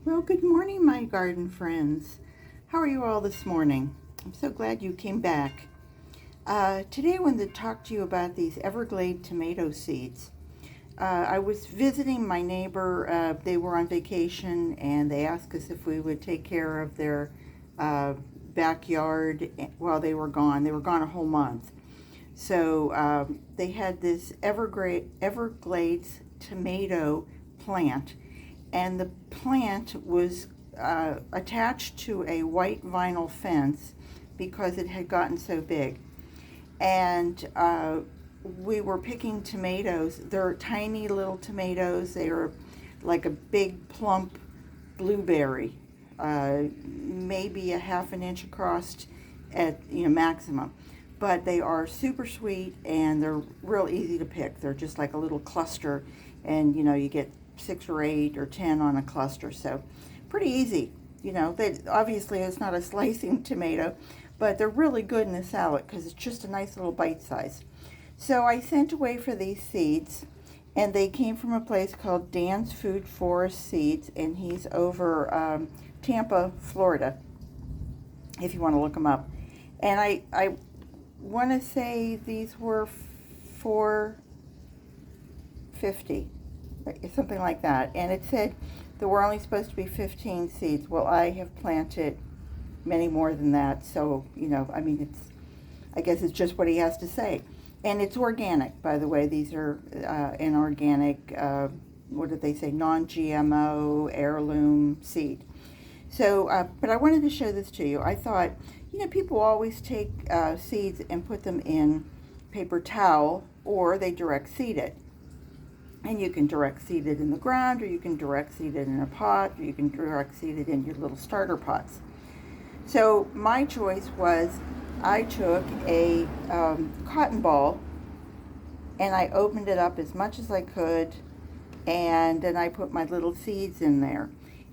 Well, good morning, my garden friends. How are you all this morning? I'm so glad you came back. Today I wanted to talk to you about these Everglades tomato seeds. I was visiting my neighbor. They were on vacation and they asked us if we would take care of their backyard while they were gone. They were gone a whole month. So they had this Everglades tomato plant, and the plant was attached to a white vinyl fence because it had gotten so big. And we were picking tomatoes. They're tiny little tomatoes. They are like a big plump blueberry, maybe a half an inch across at maximum. But they are super sweet and they're real easy to pick. They're just like a little cluster, and you get 6 or 8 or 10 on a cluster, so pretty easy. They obviously it's not a slicing tomato, but they're really good in a salad because it's just a nice little bite size. So I sent away for these seeds, and they came from a place called Dan's Food Forest Seeds, and he's over Tampa, Florida, if you want to look him up. And I want to say these were $4.50, something like that. And it said there were only supposed to be 15 seeds. Well, I have planted many more than that. So, I guess it's just what he has to say. And it's organic, by the way. These are an organic, what did they say, non-GMO heirloom seed. So, but I wanted to show this to you. I thought, people always take seeds and put them in paper towel, or they direct seed it. And you can direct seed it in the ground, or you can direct seed it in a pot, or you can direct seed it in your little starter pots. So my choice was, I took a cotton ball and I opened it up as much as I could, and then I put my little seeds in there.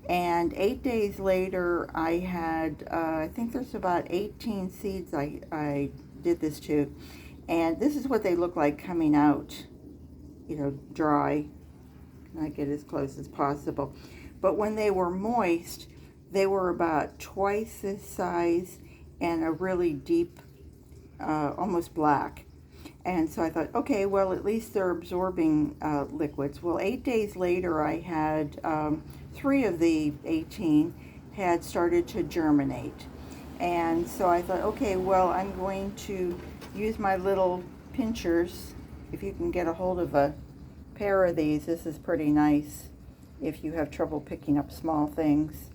And 8 days later, I had, I think there's about 18 seeds I did this to. And this is what they look like coming out, dry. And I get as close as possible. But when they were moist, they were about twice this size and a really deep, almost black. And so I thought, okay, well, at least they're absorbing liquids. Well, 8 days later, I had 3 of the 18 had started to germinate. And so I thought, okay, well, I'm going to use my little pinchers. If you can get a hold of a pair of these, this is pretty nice if you have trouble picking up small things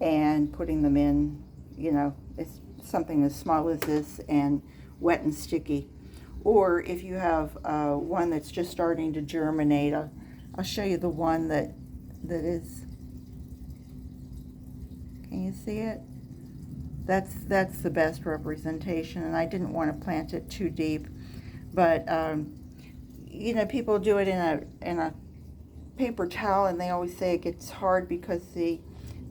and putting them in, it's something as small as this and wet and sticky. Or if you have one that's just starting to germinate, I'll show you the one that is, can you see it? That's the best representation, and I didn't want to plant it too deep, but people do it in a paper towel, and they always say it gets hard because the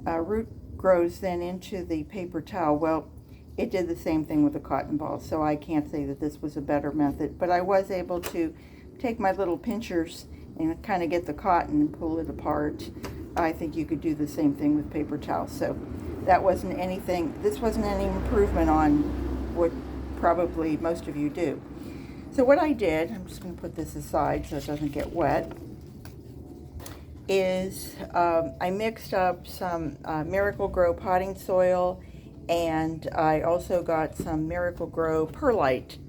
root grows then into the paper towel. Well, it did the same thing with the cotton ball, so I can't say that this was a better method, but I was able to take my little pinchers and kind of get the cotton and pull it apart. I think you could do the same thing with paper towels. So that wasn't anything, this wasn't any improvement on what probably most of you do. So what I did, I'm just going to put this aside so it doesn't get wet, is I mixed up some Miracle-Gro potting soil, and I also got some Miracle-Gro perlite.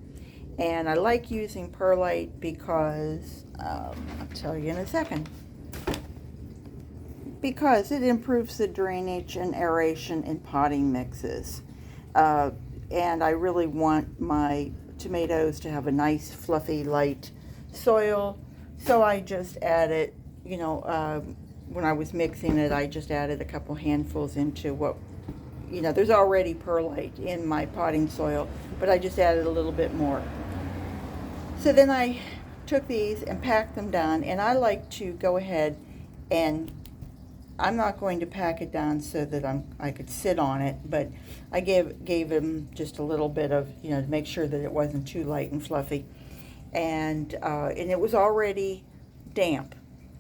And I like using perlite because, I'll tell you in a second, because it improves the drainage and aeration in potting mixes. And I really want my tomatoes to have a nice, fluffy, light soil. So I just added, when I was mixing it, I just added a couple handfuls into what, there's already perlite in my potting soil, but I just added a little bit more. So then I took these and packed them down, and I like to go ahead, and I'm not going to pack it down so that I could sit on it, but I gave them just a little bit of, to make sure that it wasn't too light and fluffy. And it was already damp.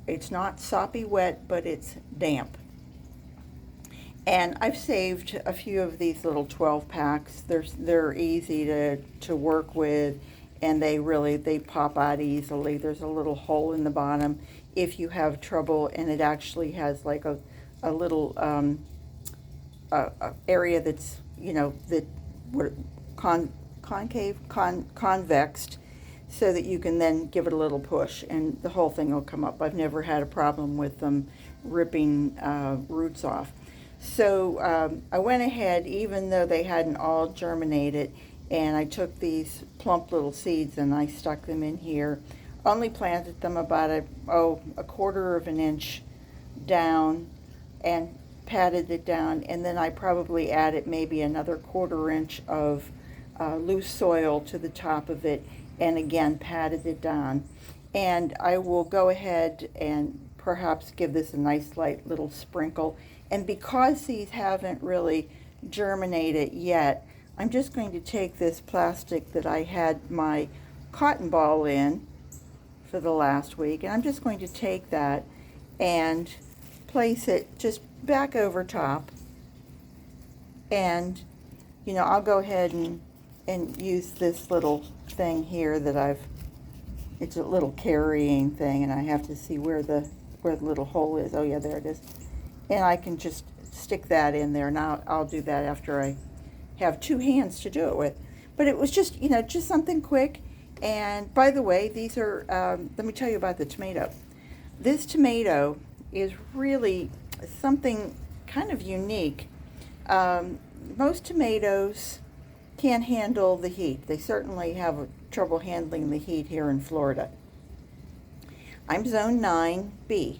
It's not soppy wet, but it's damp. And I've saved a few of these little 12 packs. They're easy to work with, and they pop out easily. There's a little hole in the bottom if you have trouble, and it actually has like a little area that's, that what convexed, so that you can then give it a little push and the whole thing will come up. I've never had a problem with them ripping roots off. So I went ahead, even though they hadn't all germinated, and I took these plump little seeds and I stuck them in here. Only planted them about a quarter of an inch down and patted it down, and then I probably added maybe another quarter inch of loose soil to the top of it, and again patted it down. And I will go ahead and perhaps give this a nice light little sprinkle. And because these haven't really germinated yet, I'm just going to take this plastic that I had my cotton ball in for the last week, and I'm just going to take that and place it just back over top. And I'll go ahead and use this little thing here that it's a little carrying thing, and I have to see where the little hole is. Oh yeah, there it is. And I can just stick that in there. Now I'll do that after I have two hands to do it with. But it was just, just something quick. And by the way, these are, let me tell you about the tomato. This tomato is really something kind of unique. Most tomatoes can't handle the heat. They certainly have trouble handling the heat here in Florida. I'm zone 9B.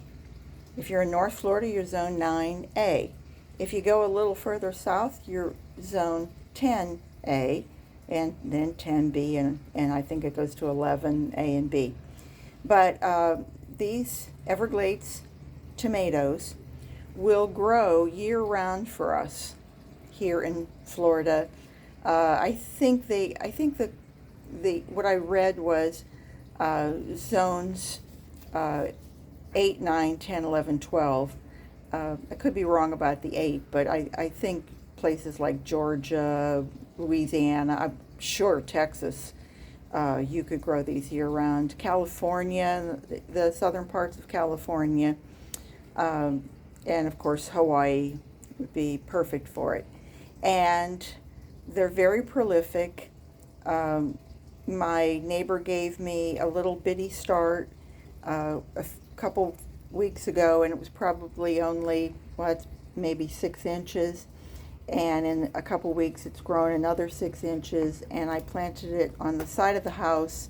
If you're in North Florida, you're zone 9A. If you go a little further south, you're zone 10A, and then 10B, and I think it goes to 11A and B. But these Everglades tomatoes will grow year-round for us here in Florida. I think what I read was zones 8, 9, 10, 11, 12. I could be wrong about the 8, but I think places like Georgia, Louisiana, I'm sure Texas, you could grow these year-round. California, the southern parts of California, and of course Hawaii would be perfect for it. And they're very prolific. My neighbor gave me a little bitty start a couple weeks ago, and it was probably only, it's maybe 6 inches. And in a couple weeks it's grown another 6 inches, and I planted it on the side of the house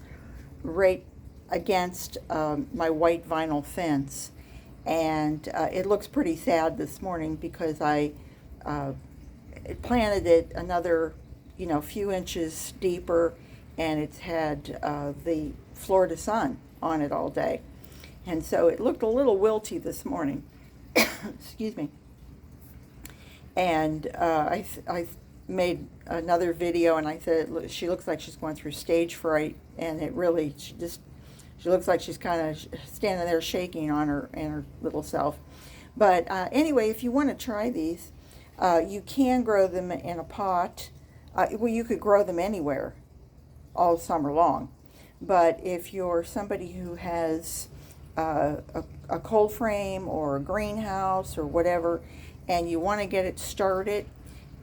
right against my white vinyl fence. And it looks pretty sad this morning because I planted it another few inches deeper, and it's had the Florida sun on it all day, and so it looked a little wilty this morning. Excuse me. And I made another video, and I said she looks like she's going through stage fright, and it really she looks like she's kind of standing there shaking on her little self. But anyway, if you want to try these, you can grow them in a pot. Well, you could grow them anywhere all summer long. But if you're somebody who has a cold frame or a greenhouse or whatever, and you want to get it started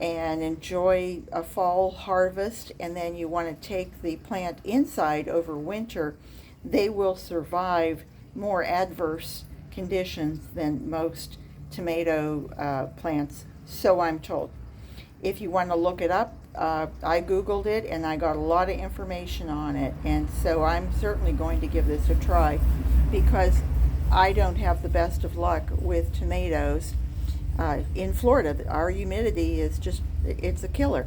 and enjoy a fall harvest, and then you want to take the plant inside over winter, they will survive more adverse conditions than most tomato plants, so I'm told. If you want to look it up, I Googled it and I got a lot of information on it, and so I'm certainly going to give this a try because I don't have the best of luck with tomatoes. In Florida, our humidity is just, it's a killer.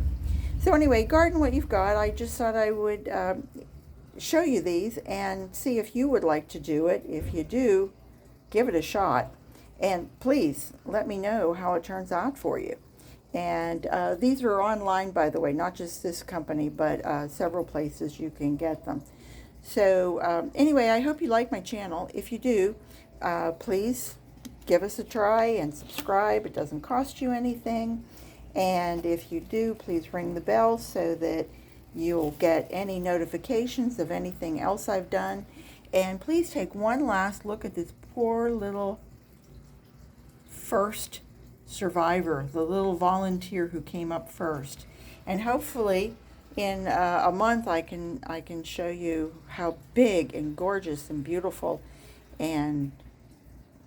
So anyway, garden what you've got. I just thought I would show you these and see if you would like to do it. If you do, give it a shot. And please let me know how it turns out for you. And these are online, by the way, not just this company, but several places you can get them. So anyway, I hope you like my channel. If you do, please give us a try and subscribe. It doesn't cost you anything. And if you do, please ring the bell so that you'll get any notifications of anything else I've done. And please take one last look at this poor little first survivor, the little volunteer who came up first. And hopefully in a month I can show you how big and gorgeous and beautiful and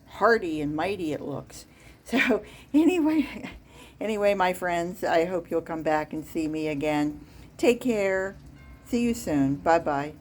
hearty and mighty it looks. So anyway, my friends, I hope you'll come back and see me again. Take care. See you soon. Bye-bye.